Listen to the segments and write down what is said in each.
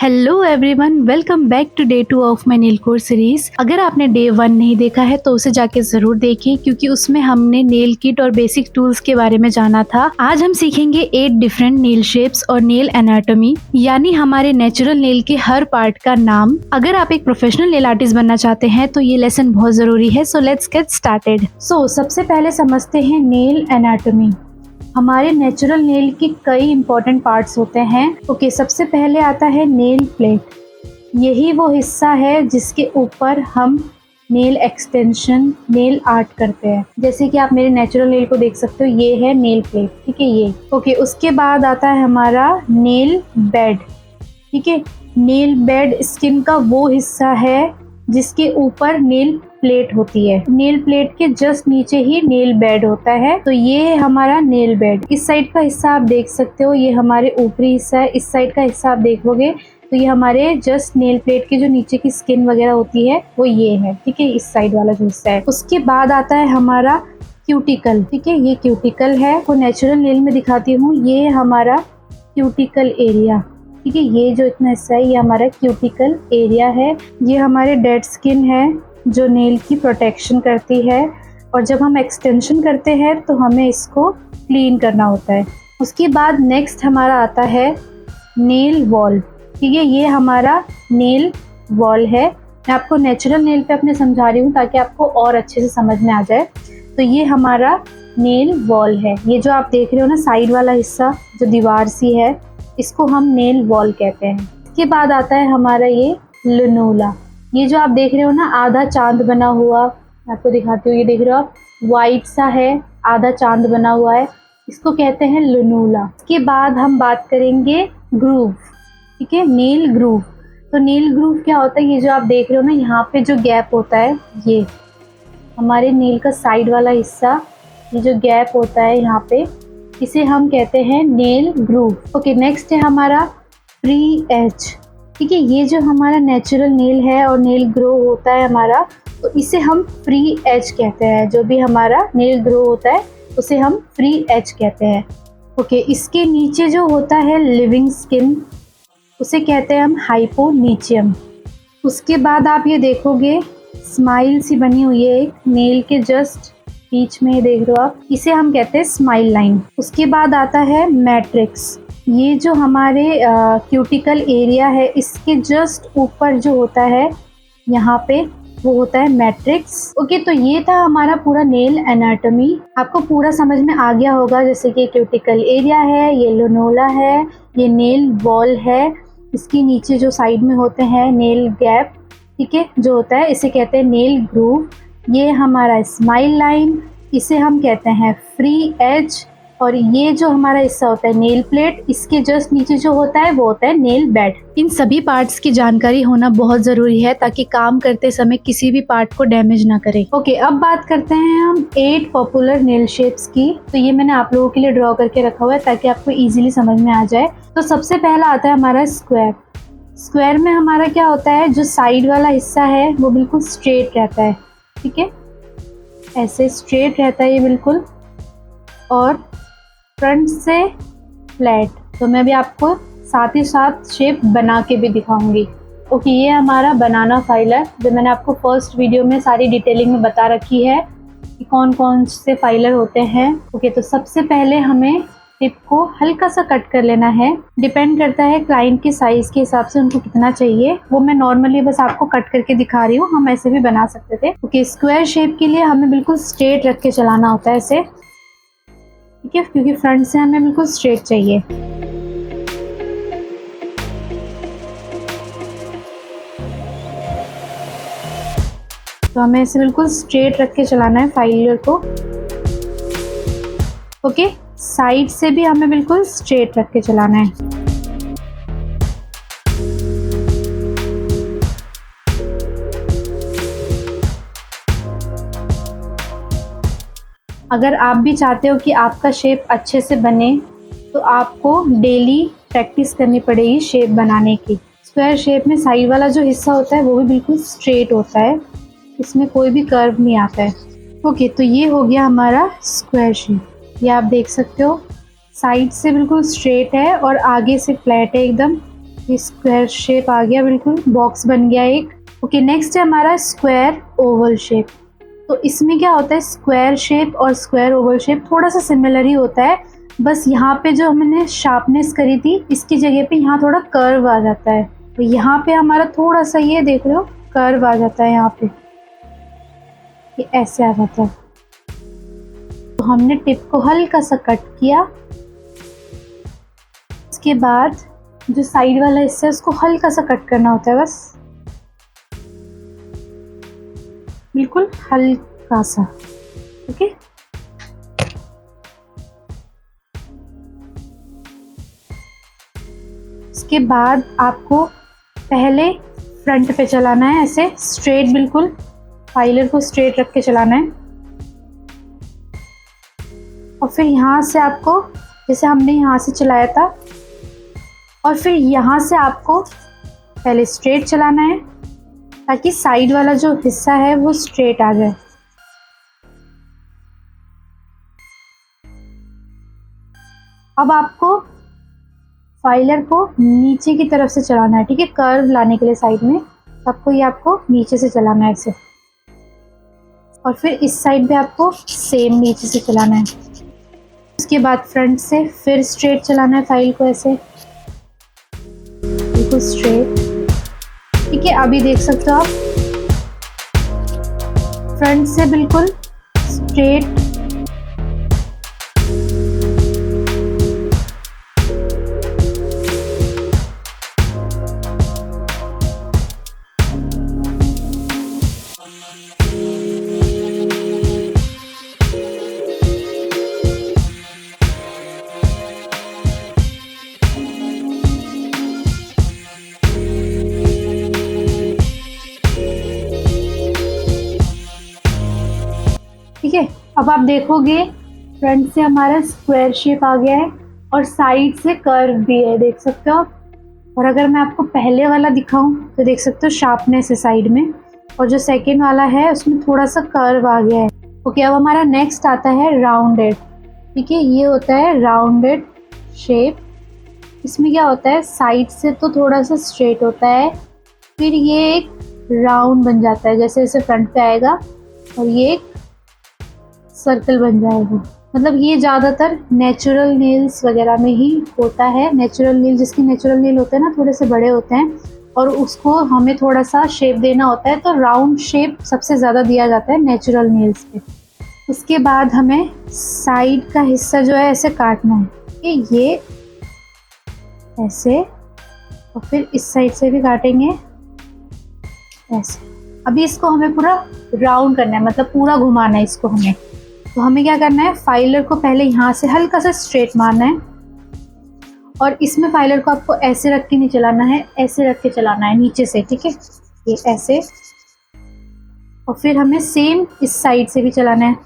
Hello everyone, welcome back to day 2 of my nail course series. अगर आपने day 1 नहीं देखा है तो उसे जाके जरूर देखें, क्योंकि उसमें हमने नेल किट और बेसिक टूल्स के बारे में जाना था। आज हम सीखेंगे 8 डिफरेंट नेल शेप्स और नेल एनाटॉमी, यानी हमारे नेचुरल नेल के हर पार्ट का नाम। अगर आप एक प्रोफेशनल नेल आर्टिस्ट बनना चाहते हैं तो ये लेसन बहुत जरूरी है। So let's get started. सबसे पहले समझते हैं नेल एनाटॉमी। हमारे नेचुरल नेल के कई इंपॉर्टेंट पार्ट्स होते हैं। सबसे पहले आता है नेल प्लेट। यही वो हिस्सा है जिसके ऊपर हम नेल एक्सटेंशन, नेल आर्ट करते हैं। जैसे कि आप मेरे नेचुरल नेल को देख सकते हो, ये है नेल प्लेट, ठीक है ये। उसके बाद आता है हमारा नेल बेड, ठीक है। नेल बेड स्किन का वो हिस्सा है जिसके ऊपर नेल प्लेट होती है। नेल प्लेट के जस्ट नीचे ही नेल बेड होता है, तो ये है हमारा नेल बेड। इस साइड का हिस्सा आप देख सकते हो, ये हमारे ऊपरी हिस्सा है। इस साइड का हिस्सा आप देखोगे तो ये हमारे जस्ट नेल प्लेट की जो नीचे की स्किन वगैरह होती है वो ये है, ठीक है, इस साइड वाला जो हिस्सा है। उसके बाद आता है हमारा क्यूटिकल, ठीक है, ये क्यूटिकल है। तो नेचुरल नेल में दिखाती हूँ, ये हमारा क्यूटिकल एरिया, ठीक है। ये जो इतना हिस्सा है ये हमारा क्यूटिकल एरिया है। ये हमारे डेड स्किन है जो नेल की प्रोटेक्शन करती है, और जब हम एक्सटेंशन करते हैं तो हमें इसको क्लीन करना होता है। उसके बाद नेक्स्ट हमारा आता है नेल वॉल, ठीक है। ये हमारा नेल वॉल है। मैं आपको नेचुरल नेल पे अपने समझा रही हूँ ताकि आपको और अच्छे से समझ में आ जाए। तो ये हमारा नेल वॉल है। ये जो आप देख रहे हो ना साइड वाला हिस्सा जो दीवार सी है, इसको हम नेल वॉल कहते हैं। इसके बाद आता है हमारा ये लुनोला। ये जो आप देख रहे हो ना आधा चांद बना हुआ, मैं आपको दिखाती हूँ, ये देख रहे हो आप, वाइट सा है, आधा चांद बना हुआ है, इसको कहते हैं लुनोला। इसके बाद हम बात करेंगे ग्रूव, ठीक है, नेल ग्रूव। तो नेल ग्रूव क्या होता है? ये जो आप देख रहे हो ना यहाँ पे जो गैप होता है, ये हमारे नेल का साइड वाला हिस्सा, ये जो गैप होता है यहाँ पे, इसे हम कहते हैं नेल ग्रूव। नेक्स्ट है हमारा फ्री एज, ठीक है। ये जो हमारा नेचुरल नेल है और नेल ग्रो होता है हमारा, तो इसे हम फ्री एज कहते हैं। जो भी हमारा नेल ग्रो होता है उसे हम फ्री एज कहते हैं। इसके नीचे जो होता है लिविंग स्किन, उसे कहते हैं हम हाइपोनीचियम। उसके बाद आप ये देखोगे स्माइल सी बनी हुई है एक नेल के जस्ट बीच में, देख रहे हो आप, इसे हम कहते हैं स्माइल लाइन। उसके बाद आता है मैट्रिक्स। ये जो हमारे क्यूटिकल एरिया है, इसके जस्ट ऊपर जो होता है यहाँ पे, वो होता है मैट्रिक्स। तो ये था हमारा पूरा नेल एनाटॉमी। आपको पूरा समझ में आ गया होगा, जैसे कि क्यूटिकल एरिया है, ये लुनोला है, ये नेल वॉल है, इसके नीचे जो साइड में होते हैं नेल गैप, ठीक है, जो होता है इसे कहते हैं नेल ग्रूव। ये हमारा स्माइल लाइन, इसे हम कहते हैं फ्री एज। और ये जो हमारा हिस्सा होता है नेल प्लेट, इसके जस्ट नीचे जो होता है वो होता है नेल बेड। इन सभी पार्ट्स की जानकारी होना बहुत जरूरी है ताकि काम करते समय किसी भी पार्ट को डैमेज ना करे। अब बात करते हैं हम 8 पॉपुलर नेल शेप्स की। तो ये मैंने आप लोगों के लिए ड्रॉ करके रखा हुआ है ताकि आपको इजीली समझ में आ जाए। तो सबसे पहला आता है हमारा स्क्वायर। स्क्वायर में हमारा क्या होता है, जो साइड वाला हिस्सा है वो बिल्कुल स्ट्रेट रहता है, ठीक है, ऐसे स्ट्रेट रहता है ये बिल्कुल, और फ्रंट से फ्लैट। तो मैं भी आपको साथ ही साथ शेप बना के भी दिखाऊंगी। ये हमारा बनाना फाइलर, जो मैंने आपको फर्स्ट वीडियो में सारी डिटेलिंग में बता रखी है कि कौन कौन से फाइलर होते हैं। तो सबसे पहले हमें टिप को हल्का सा कट कर लेना है। डिपेंड करता है क्लाइंट के साइज के हिसाब से उनको कितना चाहिए, वो मैं नॉर्मली बस आपको कट करके दिखा रही हूँ, हम ऐसे भी बना सकते थे। स्क्वायर शेप के लिए हमें बिल्कुल स्ट्रेट रख के चलाना होता है ऐसे, ठीक है, क्योंकि फ्रंट से हमें बिल्कुल स्ट्रेट चाहिए। तो हमें ऐसे बिल्कुल स्ट्रेट रख के चलाना है फाइलर को। साइड से भी हमें बिल्कुल स्ट्रेट रख के चलाना है। अगर आप भी चाहते हो कि आपका शेप अच्छे से बने, तो आपको डेली प्रैक्टिस करनी पड़ेगी शेप बनाने की। स्क्वायर शेप में साइड वाला जो हिस्सा होता है वो भी बिल्कुल स्ट्रेट होता है, इसमें कोई भी कर्व नहीं आता है। तो ये हो गया हमारा स्क्वायर शेप। ये आप देख सकते हो साइड से बिल्कुल स्ट्रेट है और आगे से फ्लैट है एकदम, ये स्क्वायर शेप आ गया, बिल्कुल बॉक्स बन गया एक। ओके, नेक्स्ट है हमारा स्क्वायर ओवल शेप। तो इसमें क्या होता है, स्क्वायर शेप और स्क्वायर ओवल शेप थोड़ा सा सिमिलर ही होता है, बस यहाँ पे जो हमने शार्पनेस करी थी इसकी जगह पे यहाँ थोड़ा कर्व आ जाता है। तो यहाँ पे हमारा थोड़ा सा ये देख लो कर्व आ जाता है, यहाँ पे ये ऐसे आ जाता है। तो हमने टिप को हल्का सा कट किया, इसके बाद जो साइड वाला हिस्सा है उसको हल्का सा कट करना होता है, बस बिल्कुल हल्का सा। ओके, इसके बाद आपको पहले फ्रंट पे चलाना है, ऐसे स्ट्रेट, बिल्कुल फाइलर को स्ट्रेट रख के चलाना है। और फिर यहाँ से आपको, जैसे हमने यहाँ से चलाया था, और फिर यहाँ से आपको पहले स्ट्रेट चलाना है ताकि साइड वाला जो हिस्सा है वो स्ट्रेट आ जाए। अब आपको फाइलर को नीचे की तरफ से चलाना है, ठीक है, कर्व लाने के लिए साइड में आपको ये आपको नीचे से चलाना है ऐसे, और फिर इस साइड पे आपको सेम नीचे से चलाना है। उसके बाद फ्रंट से फिर स्ट्रेट चलाना है फाइल को, ऐसे बिल्कुल स्ट्रेट, ठीक है। अभी देख सकते हो आप फ्रंट से बिल्कुल स्ट्रेट, ठीक है। अब आप देखोगे फ्रंट से हमारा स्क्वायर शेप आ गया है और साइड से कर्व भी है, देख सकते हो आप। और अगर मैं आपको पहले वाला दिखाऊं तो देख सकते हो शार्पनेस है साइड में, और जो सेकेंड वाला है उसमें थोड़ा सा कर्व आ गया है। ओके, अब हमारा नेक्स्ट आता है राउंडेड, ठीक है। ये होता है राउंडेड शेप। इसमें क्या होता है, साइड से तो थोड़ा सा स्ट्रेट होता है, फिर ये एक राउंड बन जाता है, जैसे जैसे फ्रंट पे आएगा और ये एक सर्कल बन जाएगा। मतलब ये ज़्यादातर नेचुरल नेल्स वगैरह में ही होता है। नेचुरल नेल, जिसके नेचुरल नेल होते हैं ना थोड़े से बड़े होते हैं और उसको हमें थोड़ा सा शेप देना होता है, तो राउंड शेप सबसे ज़्यादा दिया जाता है नेचुरल नेल्स पे। उसके बाद हमें साइड का हिस्सा जो है ऐसे काटना है, कि ये ऐसे, और फिर इस साइड से भी काटेंगे ऐसे। अभी इसको हमें पूरा राउंड करना है, मतलब पूरा घुमाना है इसको हमें। तो हमें क्या करना है, फाइलर को पहले यहाँ से हल्का सा स्ट्रेट मारना है, और इसमें फाइलर को आपको ऐसे रख के नहीं चलाना है, ऐसे रख के चलाना है नीचे से, ठीक है, ये ऐसे। और फिर हमें सेम इस साइड से भी चलाना है,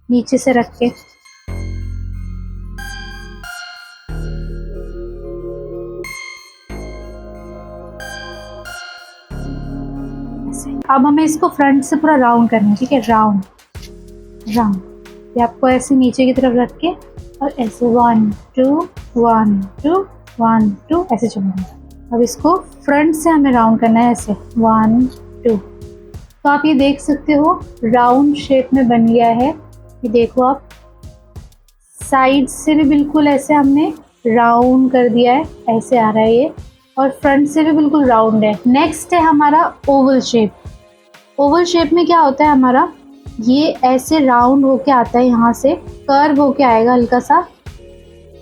नीचे से रख के। अब हमें इसको फ्रंट से पूरा राउंड करना है, ठीक है, राउंड राउंड। ये आपको ऐसे नीचे की तरफ रख के और ऐसे 1 2 1 2 1 2 ऐसे चलना है। अब इसको फ्रंट से हमें राउंड करना है, ऐसे 1 2। तो आप ये देख सकते हो राउंड शेप में बन गया है। ये देखो आप, साइड से भी बिल्कुल ऐसे हमने राउंड कर दिया है, ऐसे आ रहा है ये, और फ्रंट से भी बिल्कुल राउंड है। नेक्स्ट है हमारा ओवल शेप। ओवल शेप में क्या होता है हमारा, ये ऐसे राउंड होके आता है, यहाँ से कर्व होके आएगा हल्का सा,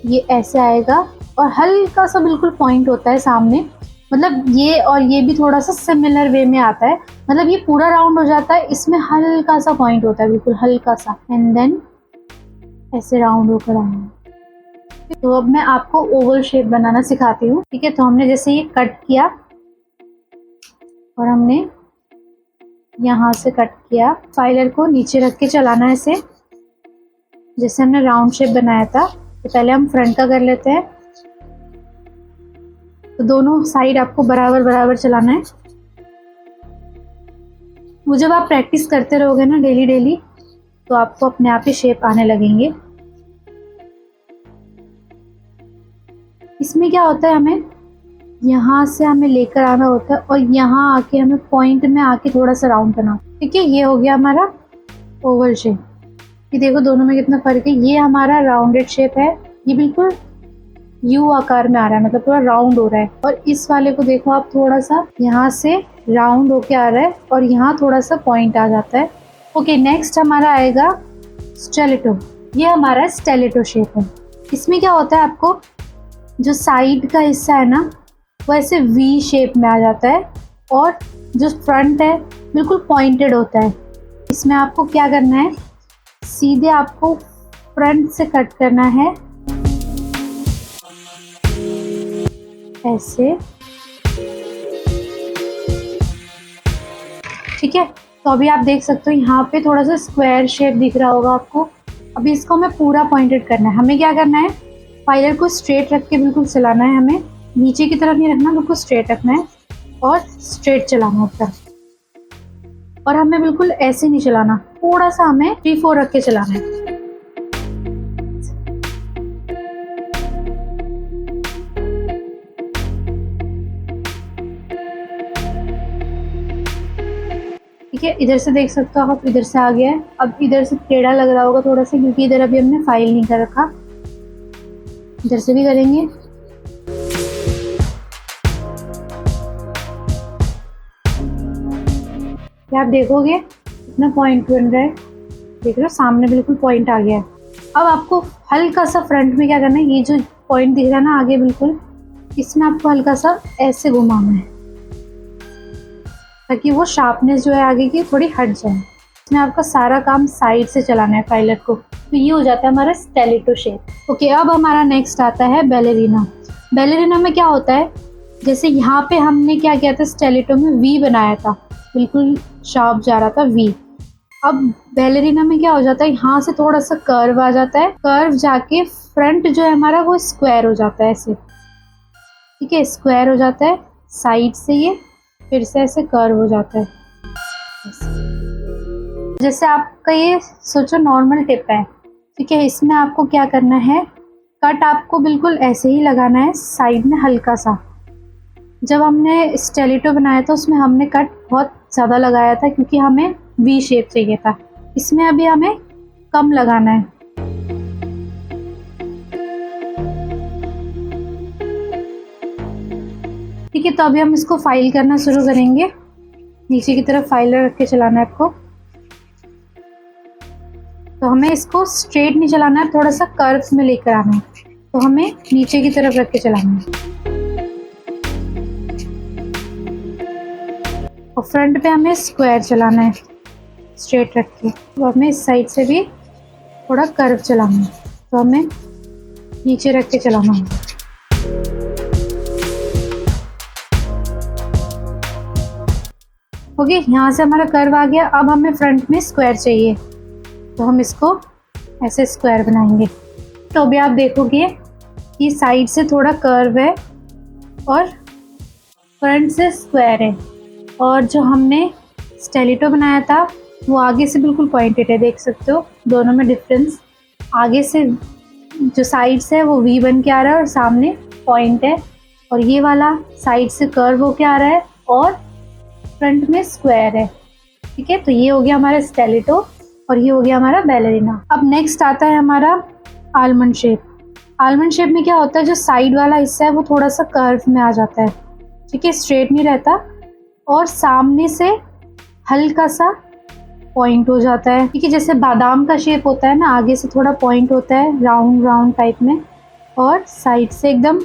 ये ऐसे आएगा और हल्का सा बिल्कुल पॉइंट होता है सामने। मतलब ये और ये भी थोड़ा सा सिमिलर वे में आता है, मतलब ये पूरा राउंड हो जाता है, इसमें हल्का सा पॉइंट होता है, बिल्कुल हल्का सा, एंड देन ऐसे राउंड होकर आएगा। तो अब मैं आपको ओवल शेप बनाना सिखाती हूँ, ठीक है। तो हमने जैसे ये कट किया और हमने यहाँ से कट किया, फाइलर को नीचे रख के चलाना है ऐसे, जैसे हमने राउंड शेप बनाया था। तो पहले हम फ्रंट का कर लेते हैं। तो दोनों साइड आपको बराबर बराबर चलाना है। वो जब आप प्रैक्टिस करते रहोगे ना डेली डेली, तो आपको अपने आप ही शेप आने लगेंगे। इसमें क्या होता है, हमें यहाँ से हमें लेकर आना होता है और यहाँ आके हमें पॉइंट में आके थोड़ा सा राउंड करना। ठीक है, ये हो गया हमारा ओवल शेप। ये देखो दोनों में कितना फर्क है। ये हमारा राउंडेड शेप है, ये बिल्कुल यू आकार में आ रहा है, मतलब पूरा राउंड हो रहा है। और इस वाले को देखो आप, थोड़ा सा यहाँ से राउंड होके आ रहा है और यहाँ थोड़ा सा पॉइंट आ जाता है। ओके, नेक्स्ट हमारा आएगा स्टेलेटो। ये हमारा स्टेलेटो शेप है। इसमें क्या होता है, आपको जो साइड का हिस्सा है ना वो ऐसे वी शेप में आ जाता है और जो फ्रंट है बिल्कुल पॉइंटेड होता है। इसमें आपको क्या करना है, सीधे आपको फ्रंट से कट करना है ऐसे। ठीक है, तो अभी आप देख सकते हो यहाँ पे थोड़ा सा स्क्वायर शेप दिख रहा होगा आपको। अभी इसको हमें पूरा पॉइंटेड करना है। हमें क्या करना है, फाइलर को स्ट्रेट रख के बिल्कुल चलाना है, हमें नीचे की तरफ नहीं रखना, बिल्कुल स्ट्रेट रखना है और स्ट्रेट चलाना है ऊपर। और हमें बिल्कुल ऐसे नहीं चलाना, थोड़ा सा हमें 3-4 रख के चलाना है। ठीक है, इधर से देख सकते हो आप, इधर से आ गया है। अब इधर से टेढ़ा लग रहा होगा थोड़ा सा, क्योंकि इधर अभी हमने फाइल नहीं कर रखा। इधर से भी करेंगे। क्या आप देखोगे कितना पॉइंट बन रहा है, देख रहे हो सामने बिल्कुल पॉइंट आ गया है। अब आपको हल्का सा फ्रंट में क्या करना है, ये जो पॉइंट दिख रहा है ना आगे बिल्कुल, इसमें आपको हल्का सा ऐसे घुमाना है ताकि वो शार्पनेस जो है आगे की थोड़ी हट जाए। इसमें आपका सारा काम साइड से चलाना है फाइलर को। तो ये हो जाता है हमारा स्टेलेटो शेप। ओके, अब हमारा नेक्स्ट आता है बैलेरिना। बैलेरिना में क्या होता है, जैसे यहाँ पे हमने क्या किया था, स्टेलेटो में वी बनाया था, बिल्कुल शार्प जा रहा था वी। अब बैलेरिना में क्या हो जाता है, यहाँ से थोड़ा सा कर्व आ जाता है, कर्व जाके फ्रंट जो है हमारा वो स्क्वायर हो जाता है ऐसे। ठीक है, स्क्वायर हो जाता है साइड से, ये फिर से ऐसे कर्व हो जाता है ऐसे। जैसे आपका ये सोचो नॉर्मल टिप है। ठीक है, इसमें आपको क्या करना है, कट आपको बिल्कुल ऐसे ही लगाना है साइड में हल्का सा। जब हमने स्टेलेटो बनाया था उसमें हमने कट बहुत ज़्यादा लगाया था क्योंकि हमें वी शेप चाहिए था। इसमें अभी हमें कम लगाना है। ठीक है, तो अभी हम इसको फाइल करना शुरू करेंगे। नीचे की तरफ फाइलर रख के चलाना है आपको। तो हमें इसको स्ट्रेट नहीं चलाना है, थोड़ा सा कर्व में लेकर आना है। तो हमें नीचे की तरफ रख के चलाना है और फ्रंट पे हमें स्क्वायर चलाना है स्ट्रेट रख के। तो हमें इस साइड से भी थोड़ा कर्व चलाना है, तो हमें नीचे रख के चलाना है। ओके, यहाँ से हमारा कर्व आ गया। अब हमें फ्रंट में स्क्वायर चाहिए, तो हम इसको ऐसे स्क्वायर बनाएंगे। तो अभी आप देखोगे कि साइड से थोड़ा कर्व है और फ्रंट से स्क्वायर है, और जो हमने स्टेलेटो बनाया था वो आगे से बिल्कुल पॉइंटेड है। देख सकते हो दोनों में डिफरेंस। आगे से जो साइड से है वो वी बन के आ रहा है और सामने पॉइंट है, और ये वाला साइड से कर्व होके आ रहा है और फ्रंट में स्क्वायर है। ठीक है, तो ये हो गया हमारा स्टेलेटो और ये हो गया हमारा बैलेरिना। अब नेक्स्ट आता है हमारा आलमंड शेप। आलमंड शेप में क्या होता है, जो साइड वाला हिस्सा है वो थोड़ा सा कर्व में आ जाता है। ठीक है, स्ट्रेट नहीं रहता और सामने से हल्का सा पॉइंट हो जाता है। ठीक है, जैसे बादाम का शेप होता है ना, आगे से थोड़ा पॉइंट होता है राउंड राउंड टाइप में, और साइड से एकदम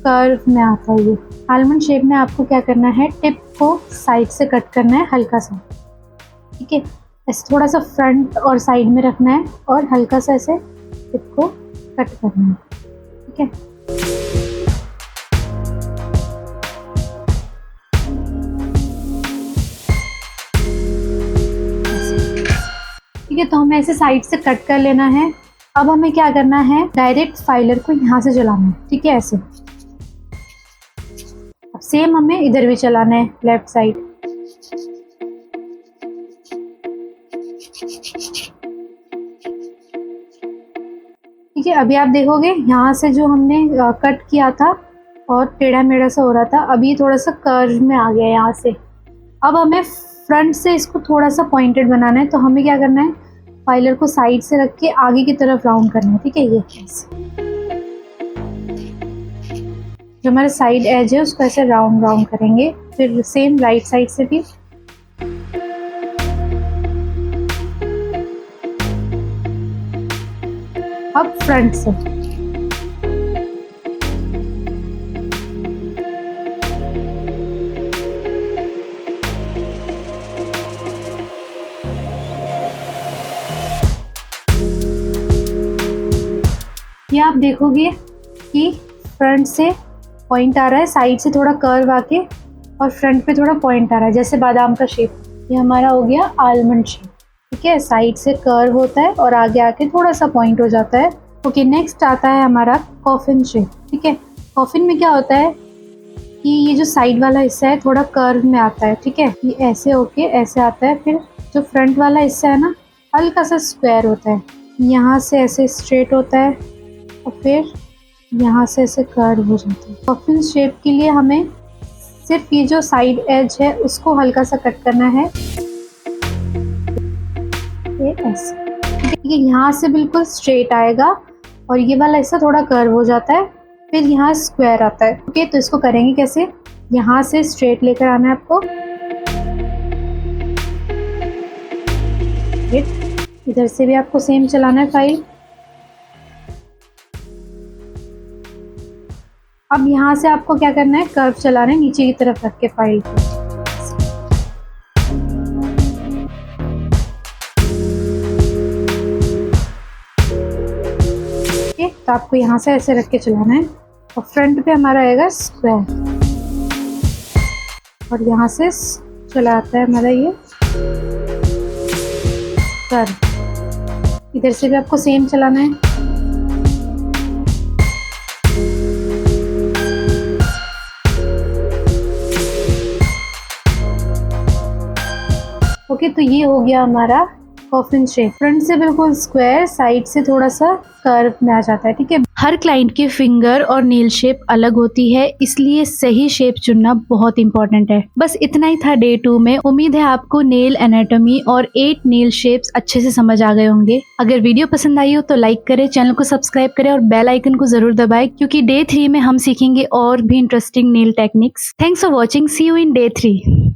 कर्व में आता है। ये आलमंड शेप में आपको क्या करना है, टिप को साइड से कट करना है हल्का सा। ठीक है, ऐसे थोड़ा सा फ्रंट और साइड में रखना है और हल्का सा ऐसे टिप को कट करना है। ठीक है, ठीक है, तो हमें ऐसे साइड से कट कर लेना है। अब हमें क्या करना है, डायरेक्ट फाइलर को यहाँ से चलाना है। ठीक है, ऐसे। अब सेम हमें इधर भी चलाना है, लेफ्ट साइड। ठीक है, अभी आप देखोगे यहाँ से जो हमने कट किया था और टेढ़ा मेढ़ा सा हो रहा था, अभी ये थोड़ा सा कर्व में आ गया यहाँ से। अब हमें फ्रंट से इसको थोड़ा सा पॉइंटेड बनाना है, तो हमें क्या करना है, फाइलर को साइड से रख के आगे की तरफ राउंड करना है, ठीक है। ये ऐसे जो हमारे साइड एज है उसको ऐसे राउंड राउंड करेंगे। फिर सेम राइट साइड से भी। अब फ्रंट से ये आप देखोगे कि फ्रंट से पॉइंट आ रहा है, साइड से थोड़ा कर्व आके, और फ्रंट पे थोड़ा पॉइंट आ रहा है जैसे बादाम का शेप। ये हमारा हो गया आलमंड शेप, ठीक है। साइड से कर्व होता है और आगे आके थोड़ा सा पॉइंट हो जाता है। ओके, नेक्स्ट आता है हमारा कॉफिन शेप, ठीक है। कॉफिन में क्या होता है कि ये जो साइड वाला हिस्सा है थोड़ा कर्व में आता है, ठीक है। ये ऐसे होके ऐसे आता है, फिर जो फ्रंट वाला हिस्सा है ना हल्का सा स्क्वायर होता है, यहाँ से ऐसे स्ट्रेट होता है और फिर यहाँ से ऐसे कर्व हो जाता है। कॉफिन शेप के लिए हमें सिर्फ ये जो साइड एज है उसको हल्का सा कट करना है, ये ऐसे, ठीक है। यहाँ से बिल्कुल स्ट्रेट आएगा और ये वाला हिस्सा थोड़ा कर्व हो जाता है, फिर यहाँ स्क्वायर आता है। ओके, तो इसको करेंगे कैसे, यहाँ से स्ट्रेट लेकर आना है आपको, इधर से भी आपको सेम चलाना है फाइल। अब यहाँ से आपको क्या करना है, कर्व चलाना है नीचे की तरफ रख के फाइल को। तो आपको यहाँ से ऐसे रख के चलाना है और फ्रंट पे हमारा आएगा स्क्वायर और यहाँ से चलाता है हमारा ये कर्व। इधर से भी आपको सेम चलाना है। ओके, तो ये हो गया हमारा कॉफिन शेप। फ्रंट से बिल्कुल स्क्वायर, साइड से थोड़ा सा कर्व में आ जाता है, ठीक है। हर क्लाइंट की फिंगर और नेल शेप अलग होती है, इसलिए सही शेप चुनना बहुत इंपॉर्टेंट है। बस इतना ही था डे 2 में। उम्मीद है आपको नेल एनाटॉमी और 8 नेल शेप्स अच्छे से समझ आ गए होंगे। अगर वीडियो पसंद आई हो तो लाइक करें, चैनल को सब्सक्राइब करें और बेल आइकन को जरूर दबाएं, क्योंकि डे 3 में हम सीखेंगे और भी interesting nail techniques. Thanks for watching, see you in day 3।